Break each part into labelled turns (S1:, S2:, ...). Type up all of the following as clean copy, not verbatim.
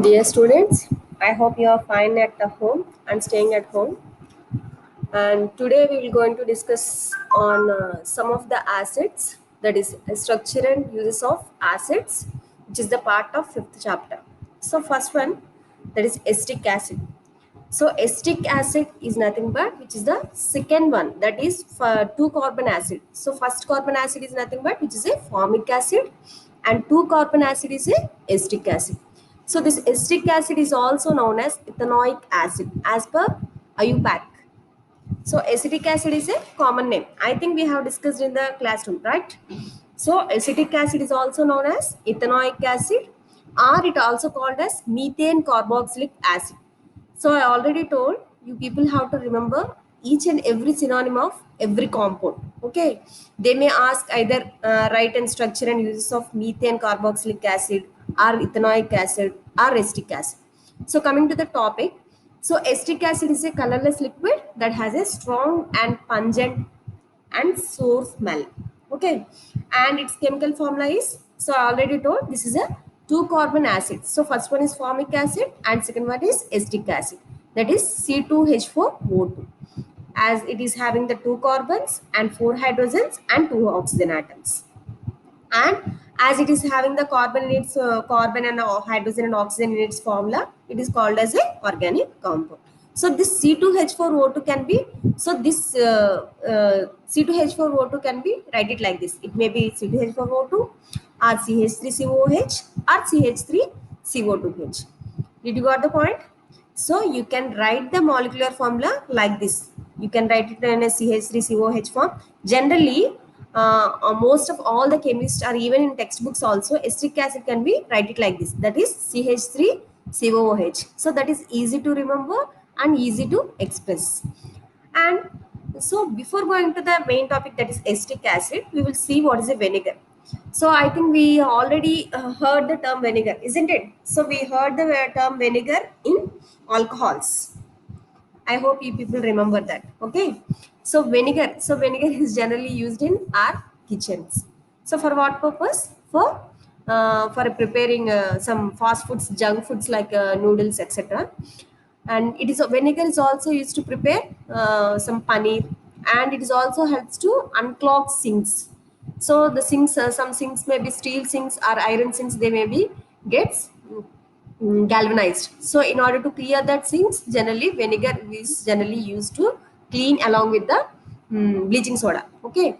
S1: Dear students, I hope you are fine at the home and staying at home. And today we will going to discuss on some of the acids, that is structure and uses of acids, which is the part of fifth chapter. So first one, that is acetic acid. So acetic acid is nothing but which is the second one, that is for 2 carbon acid. So first carbon acid is nothing but which is a formic acid, and 2 carbon acid is a acetic acid. So this acetic acid is also known as ethanoic acid as per IUPAC. So acetic acid is a common name. I think we have discussed in the classroom, right? So acetic acid is also known as ethanoic acid, or it also called as methane carboxylic acid. So I already told you people have to remember each and every synonym of every compound. Okay, they may ask either write and structure and uses of methane carboxylic acid, or ethanoic acid, or acetic acid. So coming to the topic, so acetic acid is a colorless liquid that has a strong and pungent and sour smell. Okay, and its chemical formula is, so I already told, this is a 2 carbon acid. So first one is formic acid and second one is acetic acid, that is C2H4O2, as it is having the 2 carbons and 4 hydrogens and 2 oxygen atoms. And as it is having the carbon in its carbon and hydrogen and oxygen in its formula, it is called as a organic compound. So this C2H4O2 can be, so this C2H4O2 can be, write it like this, it may be C2H4O2 or CH3COH or CH3CO2H. Did you got the point? So you can write the molecular formula like this. You can write it in a CH3COH form. Generally, most of all the chemists are even in textbooks also, acetic acid can be write it like this. That is CH3COOH. So that is easy to remember and easy to express. And so before going to the main topic, that is acetic acid, we will see what is a vinegar. So I think we already heard the term vinegar, isn't it? So we heard the term vinegar in alcohols. I hope you people remember that. Okay. So vinegar is generally used in our kitchens. So for what purpose? For preparing some fast foods, junk foods like noodles, etc. And it is vinegar is also used to prepare some paneer, and it is also helps to unclog sinks. So the sinks, some sinks may be steel sinks or iron sinks, they may be gets galvanized. So in order to clear that sinks, generally vinegar is generally used to clean along with the bleaching soda. Okay.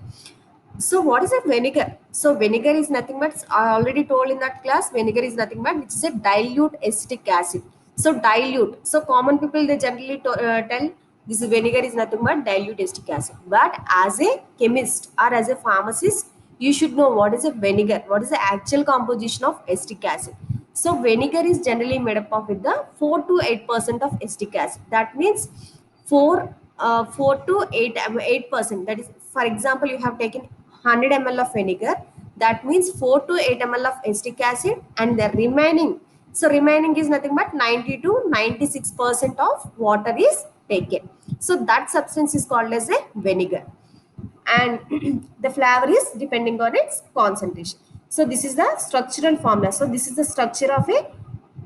S1: So what is a vinegar? So vinegar is nothing but, I already told in that class, vinegar is nothing but which is a dilute acetic acid. So dilute. So common people, they generally tell this vinegar is nothing but dilute acetic acid. But as a chemist or as a pharmacist, you should know what is a vinegar, what is the actual composition of acetic acid. So vinegar is generally made up of with the 4 to 8% of acetic acid. That means 4 to 8%. That is, for example, you have taken 100 ml of vinegar, that means 4 to 8 ml of acetic acid, and the remaining, so remaining is nothing but 90 to 96% of water is taken. So that substance is called as a vinegar, and the flavor is depending on its concentration. So this is the structural formula. So this is the structure of a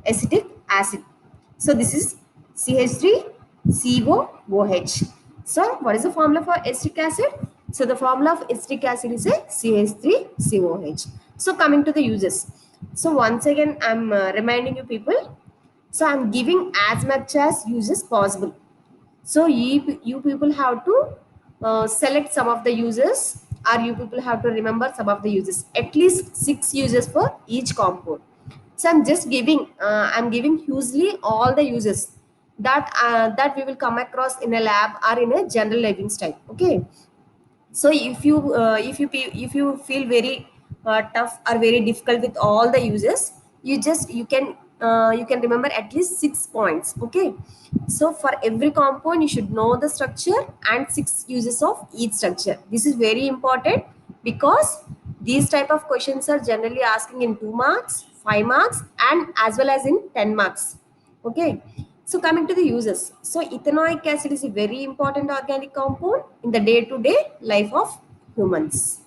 S1: acetic acid. So this is CH3COOH. So what is the formula for acetic acid? So the formula of acetic acid is a CH3COOH. So coming to the uses. So once again, I'm reminding you people. So I'm giving as much as uses possible. So you people have to select some of the uses, or you people have to remember some of the uses, at least 6 uses for each compound. So I'm just giving, I'm giving hugely all the uses that we will come across in a lab or in a general living style. Okay. So if you feel very tough or very difficult with all the uses, you can remember at least 6 points. Okay. So for every compound you should know the structure and 6 uses of each structure. This is very important because these type of questions are generally asking in 2 marks, 5 marks, and as well as in 10 marks. Okay. So coming to the uses. So ethanoic acid is a very important organic compound in the day-to-day life of humans.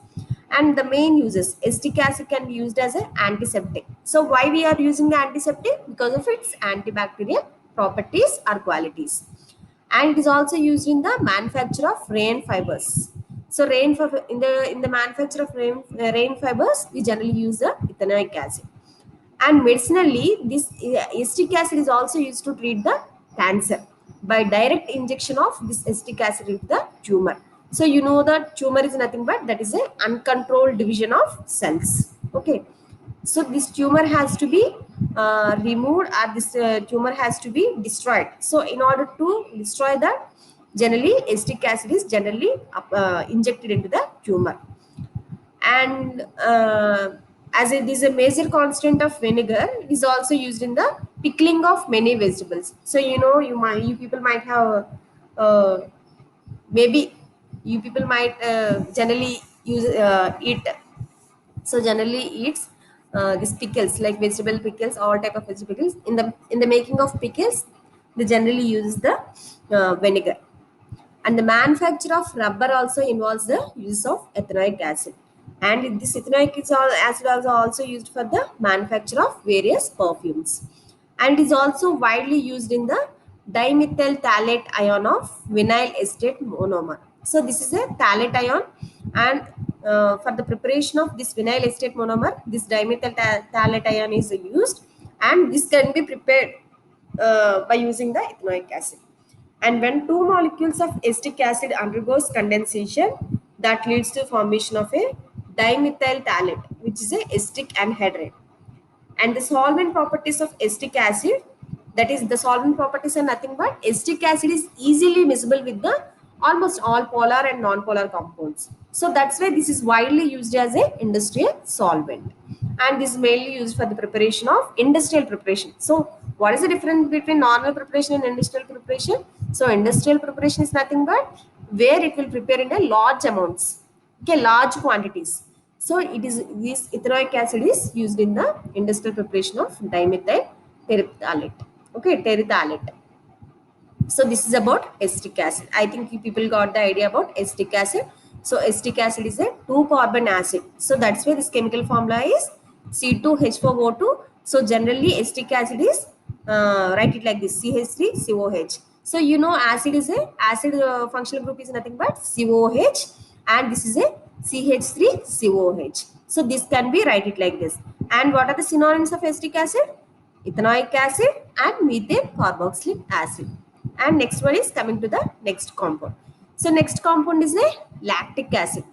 S1: And the main uses, acetic acid can be used as an antiseptic. So why we are using the antiseptic? Because of its antibacterial properties or qualities. And it is also used in the manufacture of rain fibers. So in the manufacture of rain fibers, we generally use the ethanoic acid. And medicinally, this acetic acid is also used to treat the cancer by direct injection of this acetic acid into the tumor. So you know that tumor is nothing but that is a uncontrolled division of cells. Okay. So this tumor has to be removed, or this tumor has to be destroyed. So in order to destroy that, generally acetic acid is generally injected into the tumor. And as it is a major constant of vinegar, it is also used in the pickling of many vegetables. So you people might have uh, maybe you people might generally use eat, so generally eats these pickles like vegetable pickles, all type of vegetable pickles. In the making of pickles, they generally use the vinegar. And the manufacture of rubber also involves the use of ethanoic acid. And this ethanoic acid is also used for the manufacture of various perfumes. And is also widely used in the dimethyl phthalate ion of vinyl acetate monomer. So this is a phthalate ion, and for the preparation of this vinyl acetate monomer, this dimethyl phthalate ion is used, and this can be prepared by using the ethanoic acid. And when two molecules of acetic acid undergoes condensation, that leads to formation of a dimethyl phthalate, which is a acetic anhydride. And the solvent properties of acetic acid, that is the solvent properties are nothing but acetic acid is easily miscible with the almost all polar and non-polar compounds. So that's why this is widely used as a industrial solvent, and this is mainly used for the preparation of industrial preparation. So what is the difference between normal preparation and industrial preparation? So industrial preparation is nothing but where it will prepare in a large amounts, okay, large quantities. So it is this ethanoic acid is used in the industrial preparation of dimethyl terephthalate. Okay, terephthalate. So this is about acetic acid. I think you people got the idea about acetic acid. So acetic acid is a 2-carbon acid. So that's why this chemical formula is C2H4O2. So generally acetic acid is write it like this, CH3COH. So you know acid is a acid functional group is nothing but COH, and this is a CH3COH. So this can be write it like this. And what are the synonyms of acetic acid? Ethanoic acid and methane carboxylic acid. And next one is coming to the next compound. So next compound is a lactic acid.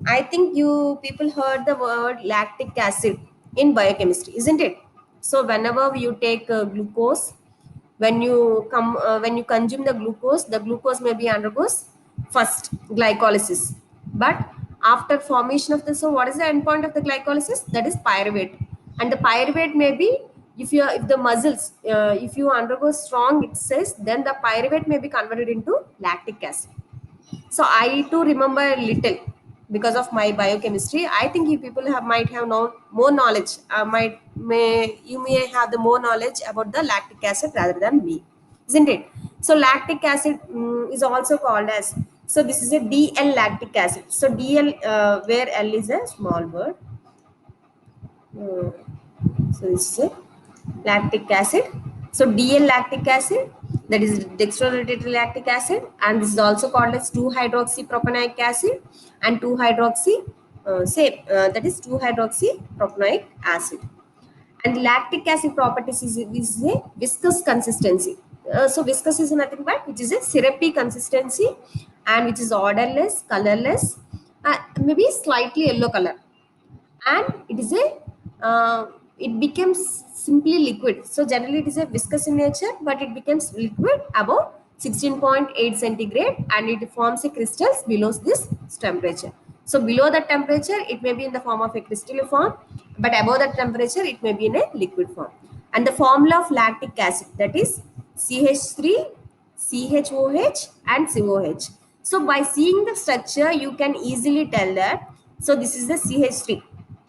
S1: I think you people heard the word lactic acid in biochemistry, isn't it? So whenever you take glucose, when you consume the glucose may be undergoes first glycolysis. But after formation of the, so what is the end point of the glycolysis? That is pyruvate. And the pyruvate may be, if the muscles, if you undergo strong excess, then the pyruvate may be converted into lactic acid. So I too remember a little because of my biochemistry. I think you people might have known more knowledge. You may have the more knowledge about the lactic acid rather than me, isn't it? So lactic acid is also called as. So this is a DL lactic acid. So DL, where L is a small word. Uh, so this is a lactic acid. So DL lactic acid, that is dextrorotated lactic acid, and this is also called as 2-hydroxypropanoic acid and 2-hydroxy, that is 2-hydroxypropanoic acid. And lactic acid properties is a viscous consistency. So viscous is nothing but which is a syrupy consistency, and which is odorless, colorless, maybe slightly yellow color, and it is a it becomes simply liquid. So generally it is a viscous in nature, but it becomes liquid above 16.8 centigrade, and it forms a crystals below this temperature. So below that temperature it may be in the form of a crystal form, but above that temperature it may be in a liquid form. And the formula of lactic acid, that is CH3, CHOH and COH. So by seeing the structure you can easily tell that, so this is the CH3,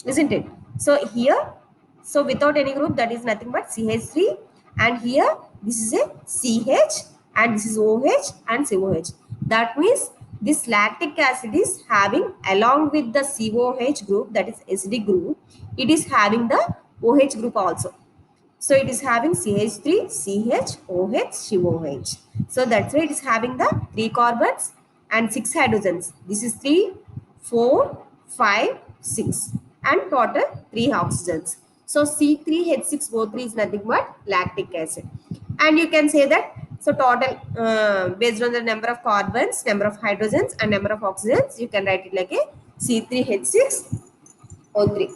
S1: isn't it? So here, so without any group, that is nothing but CH3, and here this is a CH, and this is OH and COH. That means This lactic acid is having, along with the COH group, that is SD group, it is having the OH group also. So it is having CH3, CH, OH, COH. So that's why it is having the 3 carbons and 6 hydrogens. This is 3, 4, 5, 6 and total 3 oxygens. So C3H6O3 is nothing but lactic acid. And you can say that, so total based on the number of carbons, number of hydrogens and number of oxygens, you can write it like a C3H6O3.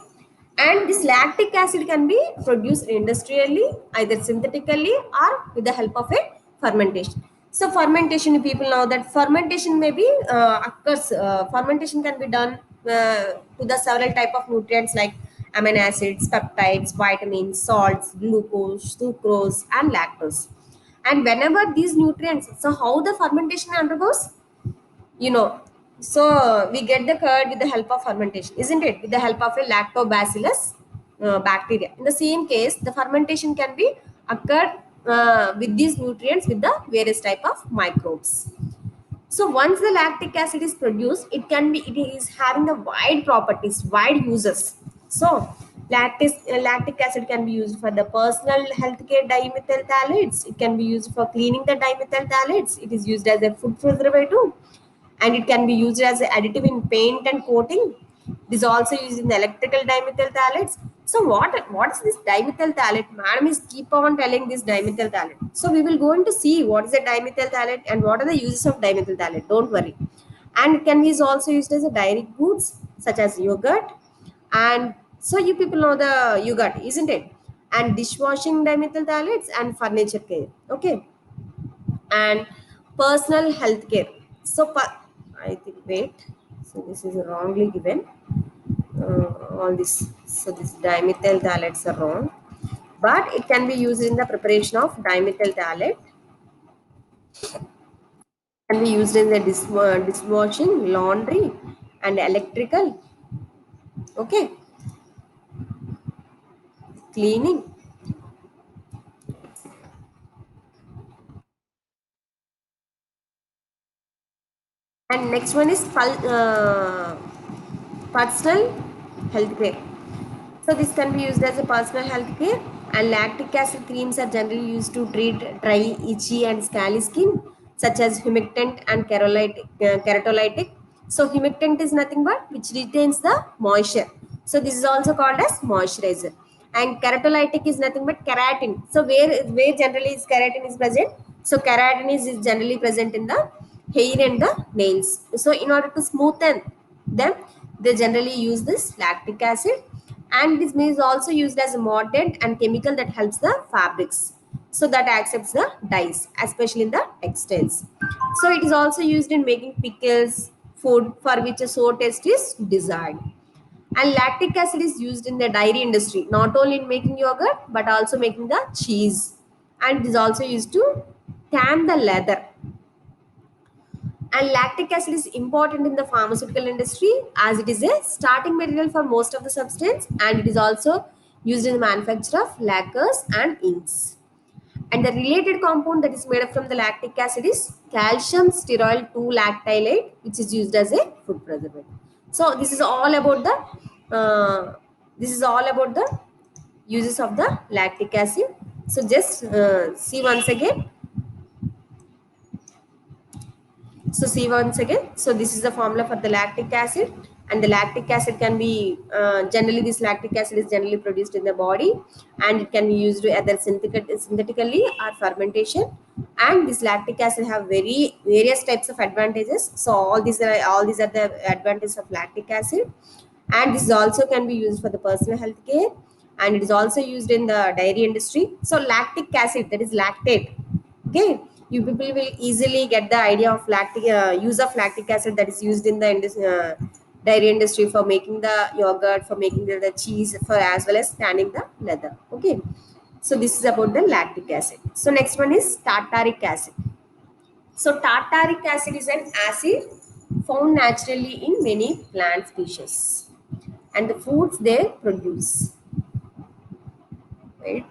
S1: And this lactic acid can be produced industrially, either synthetically or with the help of a fermentation. So fermentation, people know that fermentation may be occurs. Fermentation can be done to the several type of nutrients like amino acids, peptides, vitamins, salts, glucose, sucrose, and lactose. And whenever these nutrients, so how the fermentation undergoes, you know, so we get the curd with the help of fermentation, isn't it, with the help of a lactobacillus bacteria. In the same case, the fermentation can be occurred with these nutrients with the various type of microbes. So once the lactic acid is produced, it is having the wide properties, wide uses. So lactic acid can be used for the personal healthcare dimethyl phthalates. It can be used for cleaning the dimethyl phthalates. It is used as a food preservative, and it can be used as an additive in paint and coating. It is also used in electrical dimethyl phthalates. So what is this dimethyl phthalate? Madam is keep on telling this dimethyl phthalate. So we will going to see what is a dimethyl phthalate and what are the uses of dimethyl phthalate. Don't worry. And it can be also used as a dairy goods such as yogurt. And so you people know the yogurt, isn't it? And dishwashing dimethyl phthalates and furniture care. Okay, and personal health care. So, I think, wait, so this is wrongly given. All this, so this dimethyl phthalates are wrong, but it can be used in the preparation of dimethyl phthalate, can be used in the dishwashing, laundry, and electrical, okay, cleaning. And next one is personal health care. So this can be used as a personal health care, and lactic acid creams are generally used to treat dry, itchy and scaly skin, such as humectant and keratolytic. So humectant is nothing but which retains the moisture. So this is also called as moisturizer. And keratolytic is nothing but keratin. So where generally is keratin is present? So keratin is generally present in the hair and the nails. So in order to smoothen them, they generally use this lactic acid, and this is also used as a mordant and chemical that helps the fabrics, so that accepts the dyes, especially in the textiles. So it is also used in making pickles, food for which a sour taste is desired. And lactic acid is used in the dairy industry, not only in making yogurt but also making the cheese, and it is also used to tan the leather. And lactic acid is important in the pharmaceutical industry as it is a starting material for most of the substance, and it is also used in the manufacture of lacquers and inks. And the related compound that is made up from the lactic acid is calcium stearoyl 2 lactylate, which is used as a food preservative. So this is all about the uses of the lactic acid. So just see once again. So see once again. So this is the formula for the lactic acid, and the lactic acid can be generally, this lactic acid is generally produced in the body, and it can be used either synthetically or fermentation. And this lactic acid have various types of advantages. So all these are the advantages of lactic acid, and this also can be used for the personal health care, and it is also used in the dairy industry. So lactic acid, that is lactate. Okay, you people will easily get the idea of lactic use of lactic acid that is used in the dairy industry for making the yogurt, for making the cheese, for as well as tanning the leather. Okay, so this is about the lactic acid. So next one is tartaric acid. So tartaric acid is an acid found naturally in many plant species and the foods they produce, right?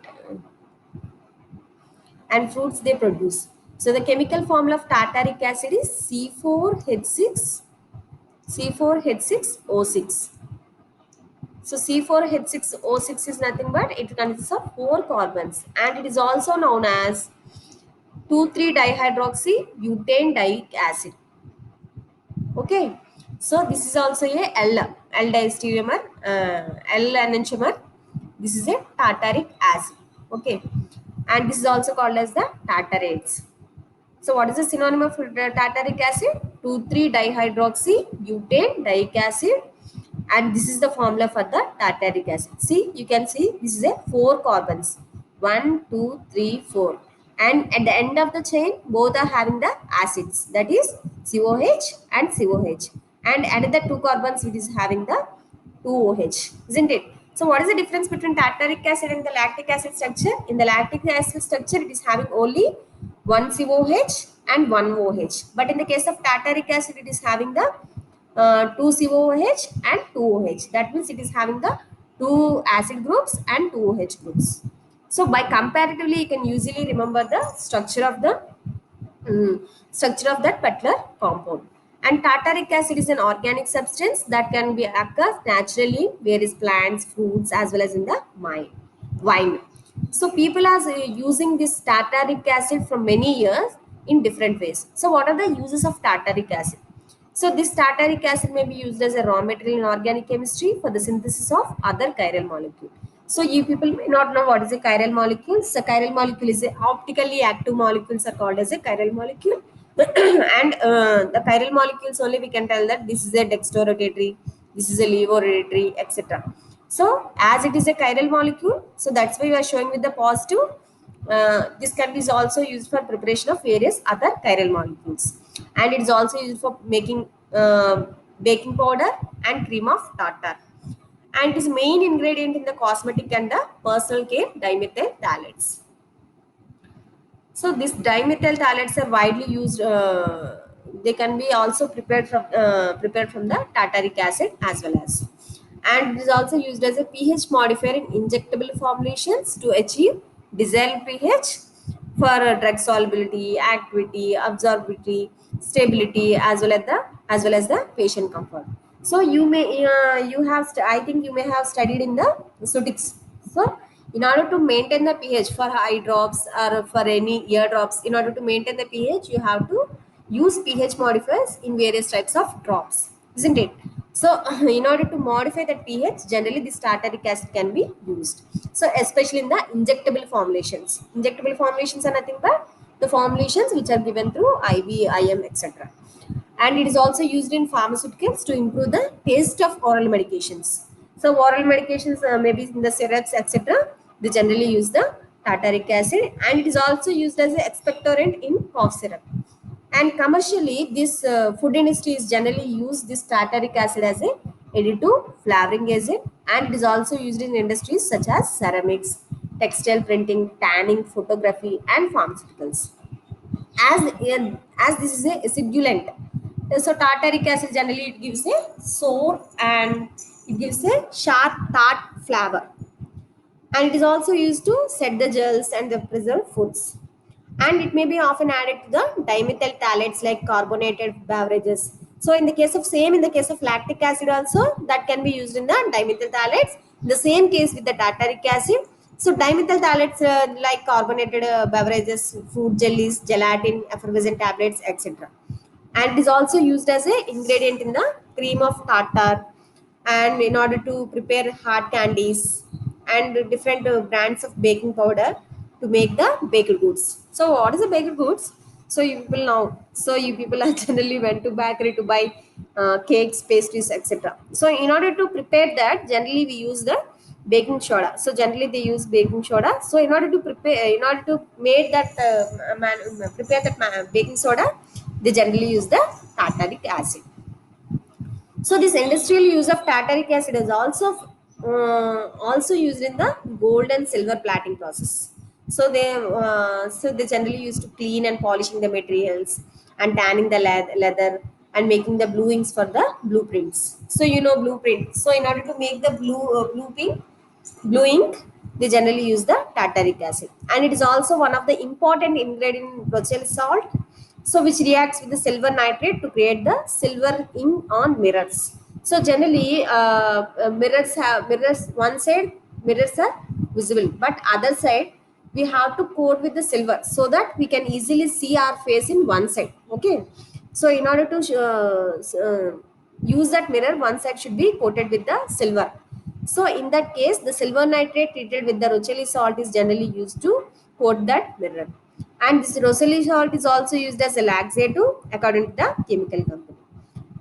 S1: And fruits they produce. So the chemical formula of tartaric acid is C4H6O6. So C4H6O6 is nothing but it consists of 4 carbons, and it is also known as 2,3-dihydroxy butane dioic acid. Okay, so this is also a L diastereomer, L enantiomer. This is a tartaric acid. Okay, and this is also called as the tartarates. So what is the synonym of tartaric acid? 2,3-dihydroxy butane dioic acid, and this is the formula for the tartaric acid. See, you can see this is a 4 carbons, 1 2 3 4, and at the end of the chain both are having the acids, that is COH and COH, and another 2 carbons which is having the 2OH, isn't it? So what is the difference between tartaric acid and the lactic acid structure? In the lactic acid structure, it is having only one COH and one OH. But in the case of tartaric acid, it is having the two COOH and two OH. That means it is having the two acid groups and two OH groups. So by comparatively, you can usually remember the structure of that particular compound. And tartaric acid is an organic substance that can be occurs naturally in various plants, fruits, as well as in the wine. So people are using this tartaric acid for many years in different ways. So what are the uses of tartaric acid? So this tartaric acid may be used as a raw material in organic chemistry for the synthesis of other chiral molecule. So you people may not know what is a chiral molecule. So chiral molecule is a optically active molecules are called as a chiral molecule. And the chiral molecules only we can tell that this is a dextrorotatory, this is a levorotatory, etc. So as it is a chiral molecule, so that's why we are showing with the positive. This can be also used for preparation of various other chiral molecules, and it is also used for making baking powder and cream of tartar, and it is main ingredient in the cosmetic and the personal care dimethyl phthalates. So these dimethyl phthalates are widely used. They can be also prepared from the tartaric acid as well as, and it is also used as a pH modifier in injectable formulations to achieve desired pH for drug solubility, activity, absorbability, stability, as well as the patient comfort. So I think you may have studied in the Sutics. So in order to maintain the pH for eye drops or for any ear drops, in order to maintain the pH, you have to use pH modifiers in various types of drops, isn't it? So in order to modify the pH, generally this tartaric acid can be used. So especially in the injectable formulations. Injectable formulations are nothing but the formulations which are given through IV, IM, etc. And it is also used in pharmaceuticals to improve the taste of oral medications. So oral medications, maybe in the syrups, etc., they generally use the tartaric acid, and it is also used as an expectorant in cough syrup. And commercially, this food industry is generally use this tartaric acid as a additive flavoring agent, and it is also used in industries such as ceramics, textile printing, tanning, photography, and pharmaceuticals. As this is a acidulant, so tartaric acid generally it gives a sour and it gives a sharp tart flavor, and it is also used to set the gels and the preserved foods, and it may be often added to the dimethyl phthalates like carbonated beverages. So in the case of lactic acid also, that can be used in the dimethyl phthalates. In the same case with the tartaric acid, so dimethyl phthalates like carbonated beverages, fruit jellies, gelatin, effervescent tablets, etc. And it is also used as a ingredient in the cream of tartar, and in order to prepare hard candies and different brands of baking powder to make the baked goods. So what is the baked goods? So you people know. So you people are generally went to bakery to buy cakes, pastries, etc. So in order to prepare that, generally we use the baking soda. So generally they use baking soda. So in order to make that prepare that baking soda, they generally use the tartaric acid. So this industrial use of tartaric acid is also used in the gold and silver plating process. So they generally used to clean and polishing the materials and tanning the leather and making the bluings for the blueprints. So you know blueprint. So in order to make the blue ink, they generally use the tartaric acid, and it is also one of the important ingredient in Rochelle salt, so which reacts with the silver nitrate to create the silver ink on mirrors. So generally mirrors one side mirrors are visible, but other side we have to coat with the silver so that we can easily see our face in one side. Okay, so in order to use that mirror, one side should be coated with the silver. So in that case, the silver nitrate treated with the Rochelle salt is generally used to coat that mirror. And this Rochelle salt is also used as a laxative according to the chemical company.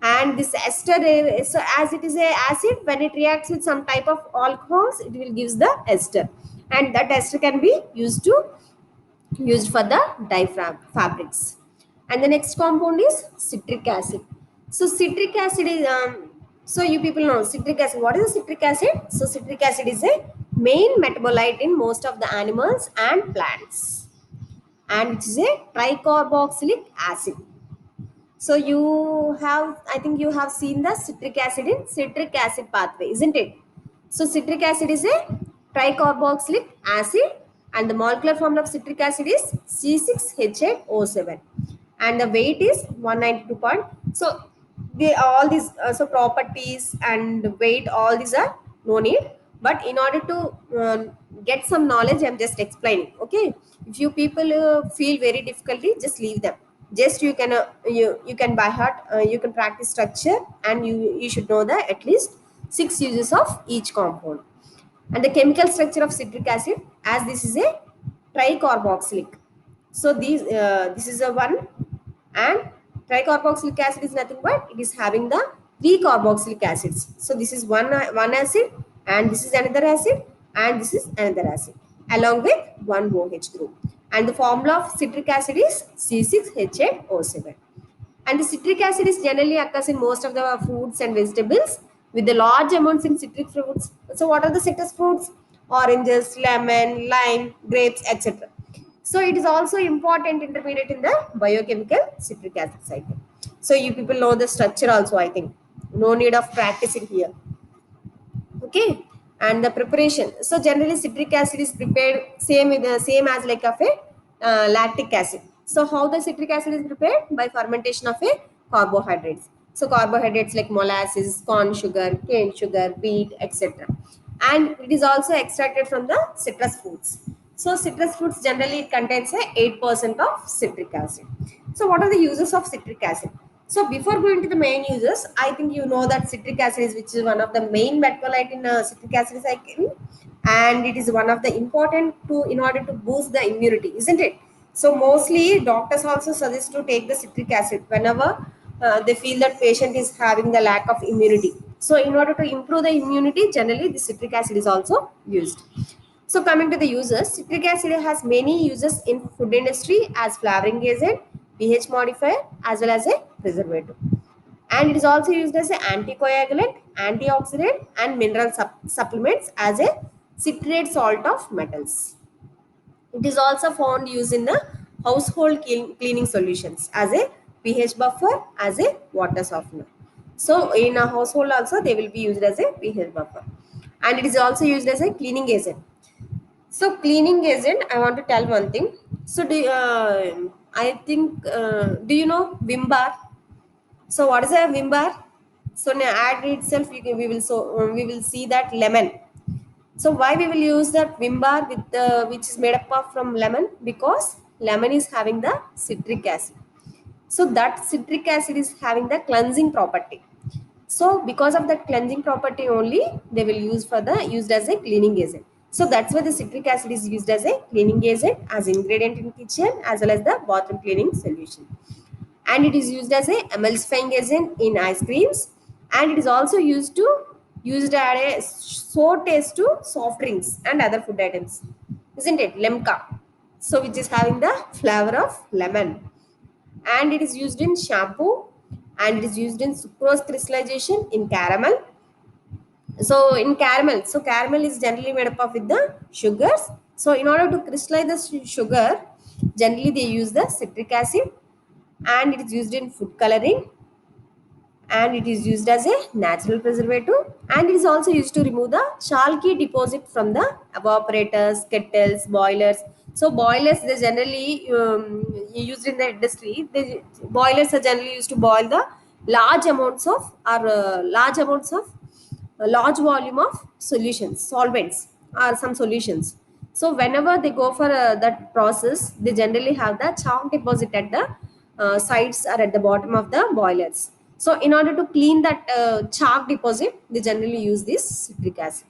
S1: And this ester, so as it is a acid, when it reacts with some type of alcohols, it will gives the ester, and that ester can be used for the diaphragm fabrics. And the next compound is citric acid. So citric acid is so you people know citric acid. What is the citric acid? So citric acid is a main metabolite in most of the animals and plants, and it is a tricarboxylic acid. So you have, I think you have seen the citric acid in citric acid pathway, isn't it? So citric acid is a tricarboxylic acid, and the molecular formula of citric acid is C6H8O7, and the weight is 192 point. So they all these so properties and weight, all these are no need. But in order to get some knowledge, I'm just explaining. Okay, if you people feel very difficulty, just leave them. Just you can by heart, you can practice structure, and you should know the at least 6 uses of each compound. And the chemical structure of citric acid, as this is a tricarboxylic, so this is a one, and tricarboxylic acid is nothing but it is having the three carboxylic acids. So this is one acid, and this is another acid, and this is another acid, along with one OH group. And the formula of citric acid is C6H8O7. And the citric acid is generally occurs in most of the fruits and vegetables with the large amounts in citric fruits. So what are the citrus fruits? Oranges, lemon, lime, grapes, etc. So it is also important intermediate in the biochemical citric acid cycle. So you people know the structure also, I think. No need of practicing here. Okay, and the preparation. So generally citric acid is prepared same with the same as like of a lactic acid. So how the citric acid is prepared? By fermentation of a carbohydrates. So carbohydrates like molasses, corn sugar, cane sugar, wheat, etc. And it is also extracted from the citrus fruits. So citrus fruits generally it contains a 8% of citric acid. So what are the uses of citric acid? So before going to the main uses, I think you know that citric acid is, which is one of the main metabolite in citric acid cycle, and it is one of the important to in order to boost the immunity, isn't it? So mostly doctors also suggest to take the citric acid whenever they feel that patient is having the lack of immunity. So in order to improve the immunity, generally the citric acid is also used. So coming to the uses, citric acid has many uses in food industry as flavoring agent, pH modifier, as well as a preservative. And it is also used as an anticoagulant, antioxidant, and mineral supplements as a citrate salt of metals. It is also found used in the household cleaning solutions as a pH buffer, as a water softener. So in a household also they will be used as a pH buffer. And it is also used as a cleaning agent. So cleaning agent, I want to tell one thing. So I think, do you know Vim bar? So what is a Vim bar? So in the ad itself, we will see that lemon. So why we will use that Vim bar with which is made up of from lemon? Because lemon is having the citric acid. So that citric acid is having the cleansing property. So because of that cleansing property only, they will use for the used as a cleaning agent. So that's why the citric acid is used as a cleaning agent, as ingredient in kitchen, as well as the bathroom cleaning solution. And it is used as a emulsifying agent in ice creams, and it is also used as a sour taste to soft drinks and other food items, isn't it? Lemka, so which is having the flavor of lemon, and it is used in shampoo, and it is used in sucrose crystallization in caramel. So in caramel, so caramel is generally made up of with the sugars. So in order to crystallize the sugar, generally they use the citric acid, and it is used in food coloring, and it is used as a natural preservative, and it is also used to remove the chalky deposit from the evaporators, kettles, boilers. So boilers, they generally used in the industry. Boilers are generally used to boil the large amounts of or large amounts of a large volume of solutions, solvents or some solutions. So whenever they go for that process, they generally have the chalk deposit at the sides or at the bottom of the boilers. So in order to clean that chalk deposit, they generally use this citric acid.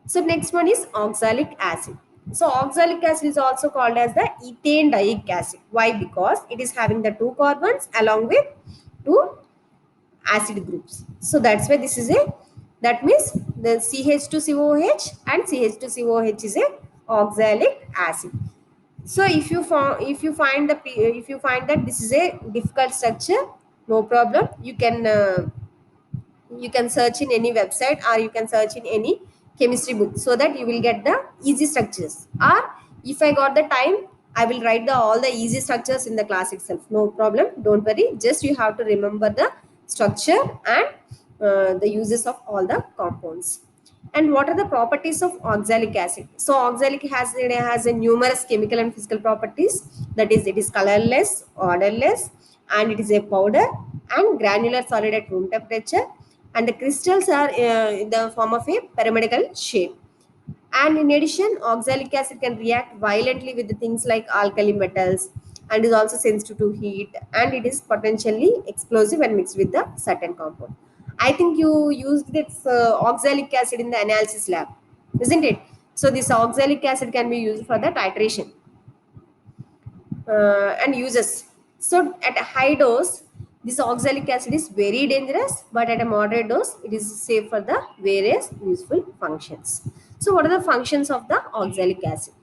S1: So next one is oxalic acid. So oxalic acid is also called as the ethane dioic acid. Why? Because it is having the two carbons along with two acid groups. So that's why this is a, that means the CH2COH and CH2COH is a oxalic acid. So if you find that this is a difficult structure, no problem. You can search in any website or you can search in any chemistry book so that you will get the easy structures. Or if I got the time, I will write the all the easy structures in the class itself, no problem, don't worry. Just you have to remember the structure and the uses of all the compounds. And what are the properties of oxalic acid? So oxalic acid, it has a numerous chemical and physical properties. That is, it is colorless, odorless, and it is a powder and granular solid at room temperature, and the crystals are in the form of a pyramidal shape. And in addition, oxalic acid can react violently with the things like alkali metals, and is also sensitive to heat, and it is potentially explosive when mixed with the certain compound. I think you used this oxalic acid in the analysis lab, isn't it? So this oxalic acid can be used for the titration and uses. So at a high dose, this oxalic acid is very dangerous, but at a moderate dose, it is safe for the various useful functions. So what are the functions of the oxalic acid?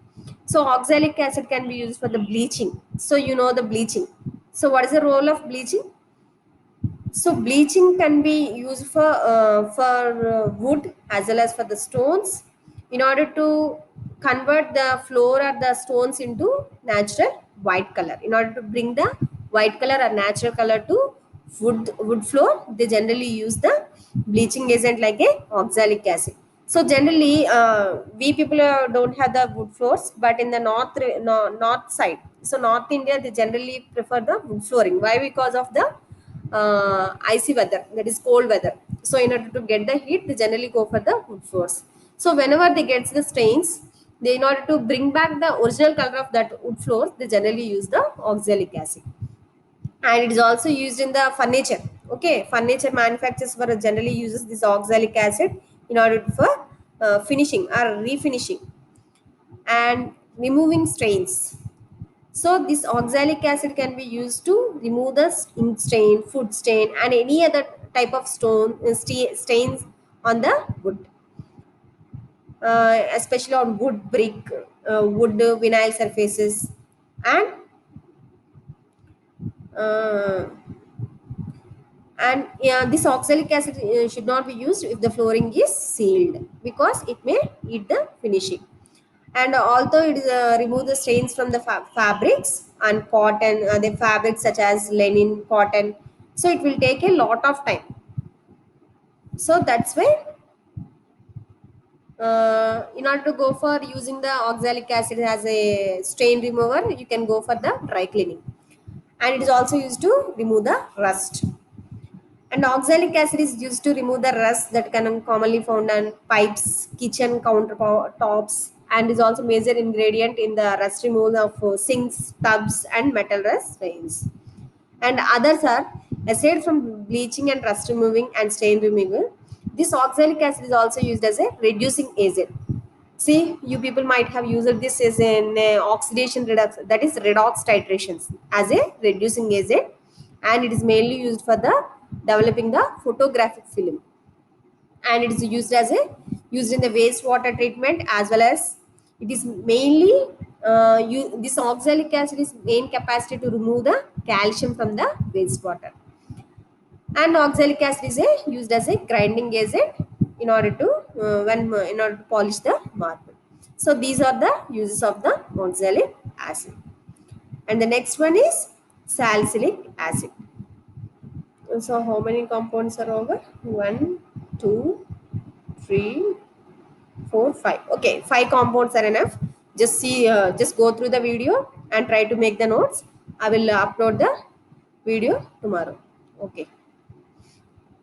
S1: So oxalic acid can be used for the bleaching. So you know the bleaching. So what is the role of bleaching? So bleaching can be used for wood as well as for the stones in order to convert the floor or the stones into natural white color. In order to bring the white color or natural color to wood floor, they generally use the bleaching agent like a oxalic acid. So generally, we people don't have the wood floors, but in the north side, so North India, they generally prefer the wood flooring. Why? Because of the icy weather, that is cold weather. So in order to get the heat, they generally go for the wood floors. So whenever they get the stains, they, in order to bring back the original color of that wood floors, they generally use the oxalic acid. And it is also used in the furniture. Okay, furniture manufacturers for generally uses this oxalic acid in order for finishing or refinishing and removing stains. So this oxalic acid can be used to remove the ink stain, food stain, and any other type of stains on the wood, especially on wood brick, wood vinyl surfaces, and uh, yeah, this oxalic acid should not be used if the flooring is sealed because it may eat the finishing. And although it is remove the stains from the fabrics and cotton, the fabrics such as linen, cotton, so it will take a lot of time. So that's why in order to go for using the oxalic acid as a stain remover, you can go for the dry cleaning, and it is also used to remove the rust. And oxalic acid is used to remove the rust that can commonly found on pipes, kitchen countertops, and is also major ingredient in the rust removal of sinks, tubs, and metal rust stains. And others are, aside from bleaching and rust removing and stain removal, this oxalic acid is also used as a reducing agent. See, you people might have used this as an oxidation redox, that is redox titrations, as a reducing agent, and it is mainly used for the developing the photographic film, and it is used in the wastewater treatment as well as it is mainly this oxalic acid is main capacity to remove the calcium from the wastewater, and oxalic acid is used as a grinding agent in order to in order to polish the marble. So these are the uses of the oxalic acid. And the next one is salicylic acid. So how many compounds are over? 1, 2, 3, 4, 5. Okay, 5 compounds are enough. Just see, just go through the video and try to make the notes. I will upload the video tomorrow. Okay.